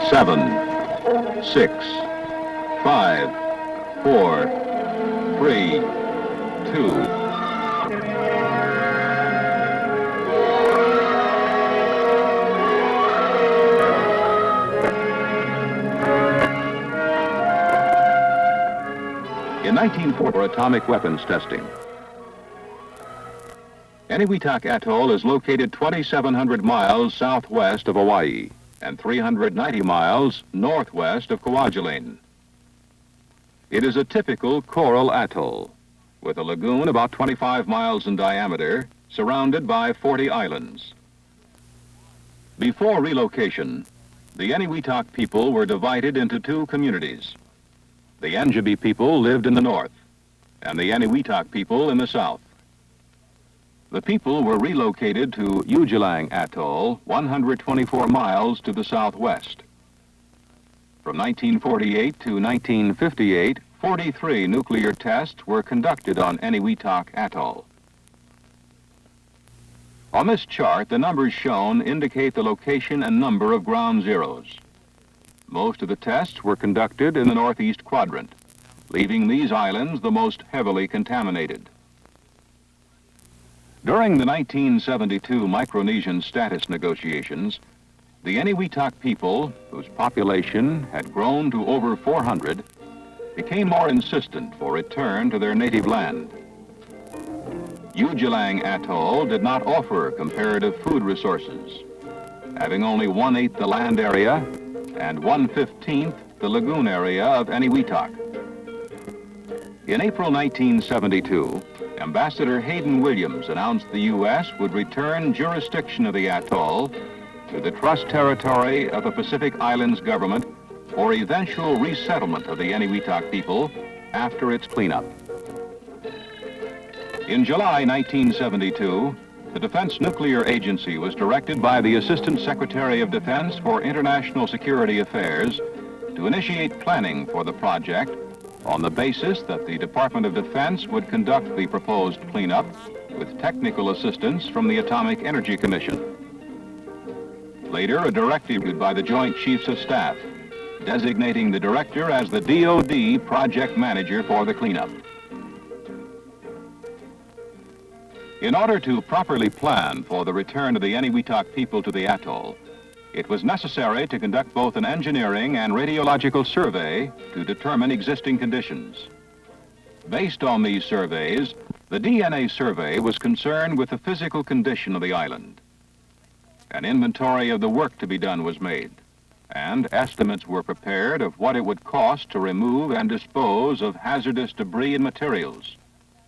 7, 6, 5, 4, 3, 2. In 1904, atomic weapons testing. Eniwetok Atoll is located 2,700 miles southwest of Hawaii and 390 miles northwest of Kwajalein. It is a typical coral atoll with a lagoon about 25 miles in diameter, surrounded by 40 islands. Before relocation, the Eniwetok people were divided into two communities. The Anjabi people lived in the north, and the Eniwetok people in the south. The people were relocated to Ujilang Atoll, 124 miles to the southwest. From 1948 to 1958, 43 nuclear tests were conducted on Eniwetok Atoll. On this chart, the numbers shown indicate the location and number of ground zeros. Most of the tests were conducted in the northeast quadrant, leaving these islands the most heavily contaminated. During the 1972 Micronesian status negotiations, the Eniwetok people, whose population had grown to over 400, became more insistent for return to their native land. Ujilang Atoll did not offer comparative food resources, having only 1/8 the land area and 1/15 the lagoon area of Eniwetok. In April 1972, Ambassador Hayden Williams announced the U.S. would return jurisdiction of the atoll to the Trust Territory of the Pacific Islands government for eventual resettlement of the Eniwetok people after its cleanup. In July 1972, the Defense Nuclear Agency was directed by the Assistant Secretary of Defense for International Security Affairs to initiate planning for the project on the basis that the Department of Defense would conduct the proposed cleanup with technical assistance from the Atomic Energy Commission. Later, a directive issued by the Joint Chiefs of Staff, designating the director as the DoD project manager for the cleanup. In order to properly plan for the return of the Eniwetok people to the atoll, it was necessary to conduct both an engineering and radiological survey to determine existing conditions. Based on these surveys, the DNA survey was concerned with the physical condition of the island. An inventory of the work to be done was made, and estimates were prepared of what it would cost to remove and dispose of hazardous debris and materials,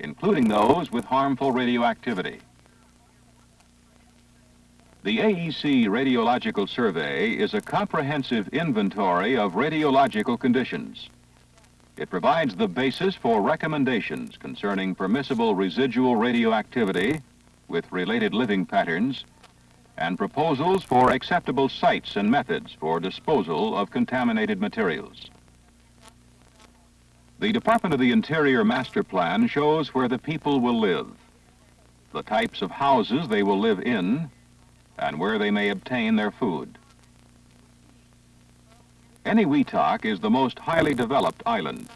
including those with harmful radioactivity. The AEC Radiological Survey is a comprehensive inventory of radiological conditions. It provides the basis for recommendations concerning permissible residual radioactivity with related living patterns and proposals for acceptable sites and methods for disposal of contaminated materials. The Department of the Interior Master Plan shows where the people will live, the types of houses they will live in, and where they may obtain their food. Eniwetok is the most highly developed island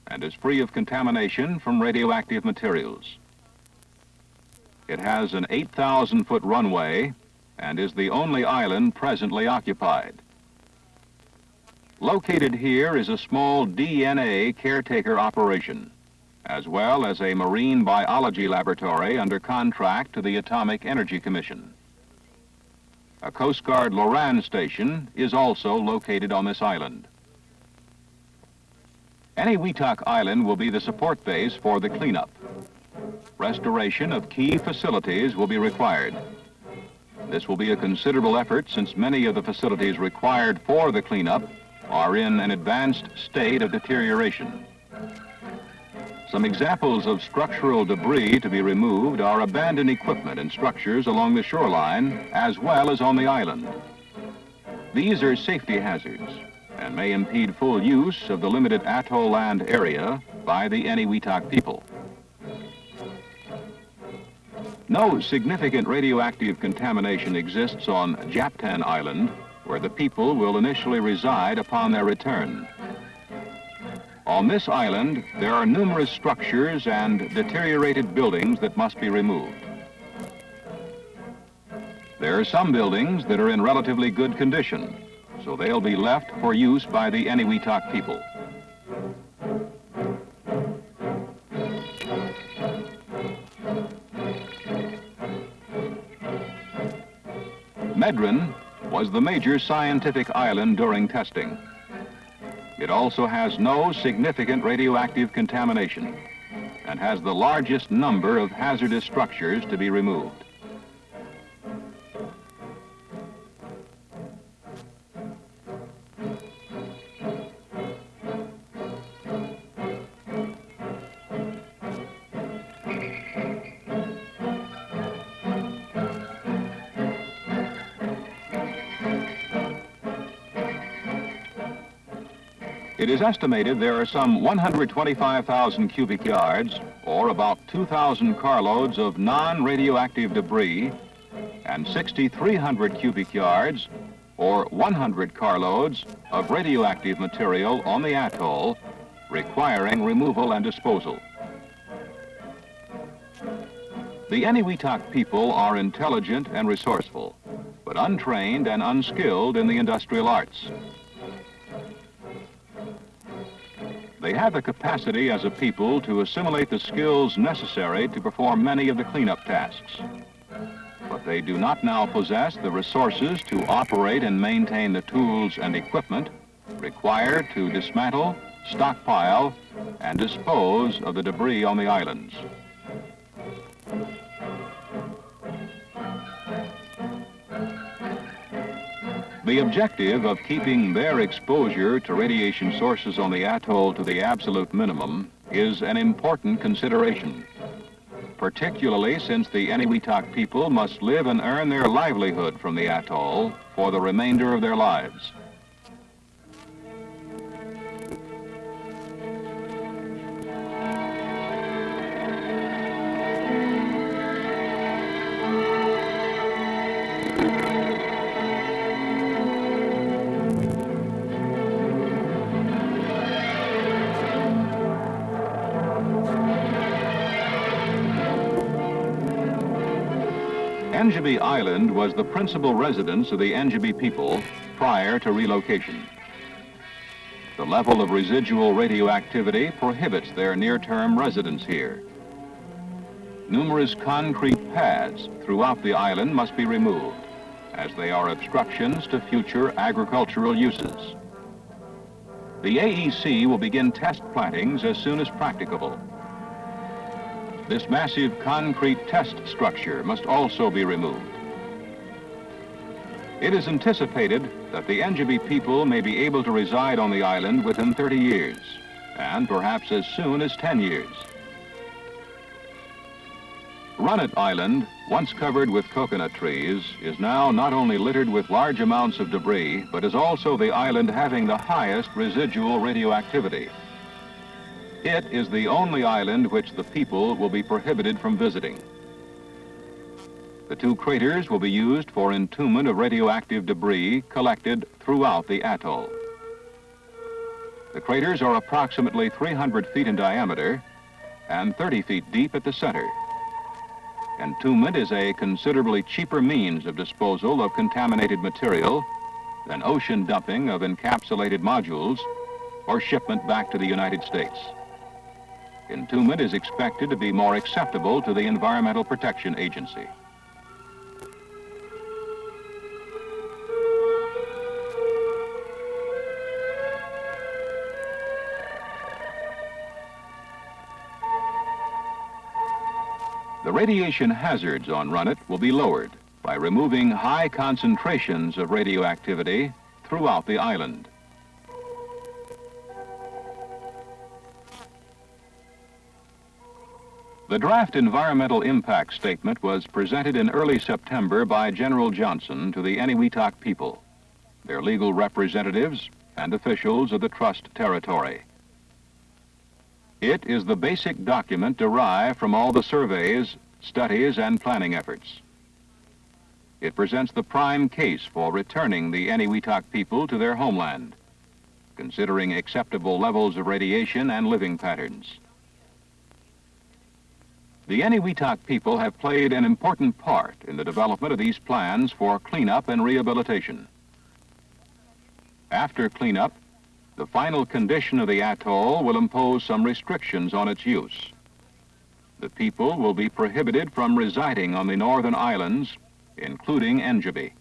and is free of contamination from radioactive materials. It has an 8,000-foot runway and is the only island presently occupied. Located here is a small DNA caretaker operation, as well as a marine biology laboratory under contract to the Atomic Energy Commission. A Coast Guard Loran station is also located on this island. Eniwetok Island will be the support base for the cleanup. Restoration of key facilities will be required. This will be a considerable effort since many of the facilities required for the cleanup are in an advanced state of deterioration. Some examples of structural debris to be removed are abandoned equipment and structures along the shoreline as well as on the island. These are safety hazards and may impede full use of the limited atoll land area by the Eniwetok people. No significant radioactive contamination exists on Japtan Island, where the people will initially reside upon their return. On this island, there are numerous structures and deteriorated buildings that must be removed. There are some buildings that are in relatively good condition, so they'll be left for use by the Eniwetok people. Medrin was the major scientific island during testing. It also has no significant radioactive contamination and has the largest number of hazardous structures to be removed. It is estimated there are some 125,000 cubic yards, or about 2,000 carloads of non-radioactive debris, and 6,300 cubic yards, or 100 carloads of radioactive material on the atoll, requiring removal and disposal. The Eniwetok people are intelligent and resourceful, but untrained and unskilled in the industrial arts. They have the capacity as a people to assimilate the skills necessary to perform many of the cleanup tasks. But they do not now possess the resources to operate and maintain the tools and equipment required to dismantle, stockpile, and dispose of the debris on the islands. The objective of keeping their exposure to radiation sources on the atoll to the absolute minimum is an important consideration, particularly since the Eniwetok people must live and earn their livelihood from the atoll for the remainder of their lives. Engebi Island was the principal residence of the Engebi people prior to relocation. The level of residual radioactivity prohibits their near-term residence here. Numerous concrete pads throughout the island must be removed, as they are obstructions to future agricultural uses. The AEC will begin test plantings as soon as practicable. This massive concrete test structure must also be removed. It is anticipated that the Engebi people may be able to reside on the island within 30 years, and perhaps as soon as 10 years. Runnet Island, once covered with coconut trees, is now not only littered with large amounts of debris, but is also the island having the highest residual radioactivity. It is the only island which the people will be prohibited from visiting. The two craters will be used for entombment of radioactive debris collected throughout the atoll. The craters are approximately 300 feet in diameter and 30 feet deep at the center. Entombment is a considerably cheaper means of disposal of contaminated material than ocean dumping of encapsulated modules or shipment back to the United States. Entombment is expected to be more acceptable to the Environmental Protection Agency. The radiation hazards on Runnet will be lowered by removing high concentrations of radioactivity throughout the island. The draft environmental impact statement was presented in early September by General Johnson to the Eniwetok people, their legal representatives, and officials of the trust territory. It is the basic document derived from all the surveys, studies, and planning efforts. It presents the prime case for returning the Eniwetok people to their homeland, considering acceptable levels of radiation and living patterns. The Eniwetok people have played an important part in the development of these plans for cleanup and rehabilitation. After cleanup, the final condition of the atoll will impose some restrictions on its use. The people will be prohibited from residing on the northern islands, including Engebi.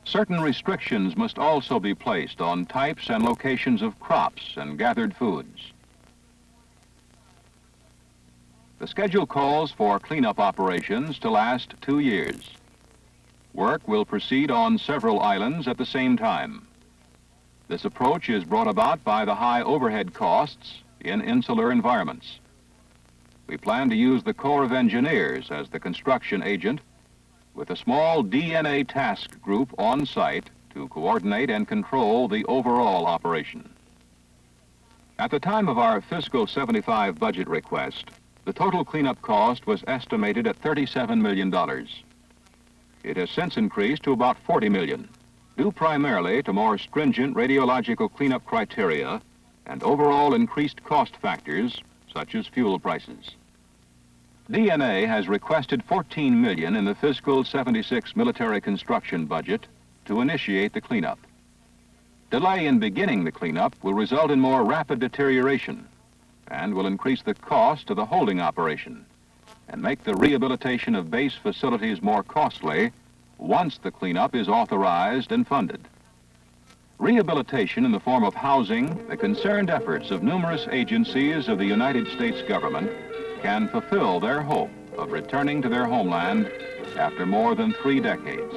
Certain restrictions must also be placed on types and locations of crops and gathered foods. The schedule calls for cleanup operations to last 2 years. Work will proceed on several islands at the same time. This approach is brought about by the high overhead costs in insular environments. We plan to use the Corps of Engineers as the construction agent, with a small DNA task group on site to coordinate and control the overall operation. At the time of our fiscal 75 budget request, the total cleanup cost was estimated at $37 million. It has since increased to about $40 million, due primarily to more stringent radiological cleanup criteria and overall increased cost factors such as fuel prices. DNA has requested $14 million in the fiscal 76 military construction budget to initiate the cleanup. Delay in beginning the cleanup will result in more rapid deterioration and will increase the cost of the holding operation and make the rehabilitation of base facilities more costly once the cleanup is authorized and funded. Rehabilitation in the form of housing the concerned efforts of numerous agencies of the United States government can fulfill their hope of returning to their homeland after more than 3 decades.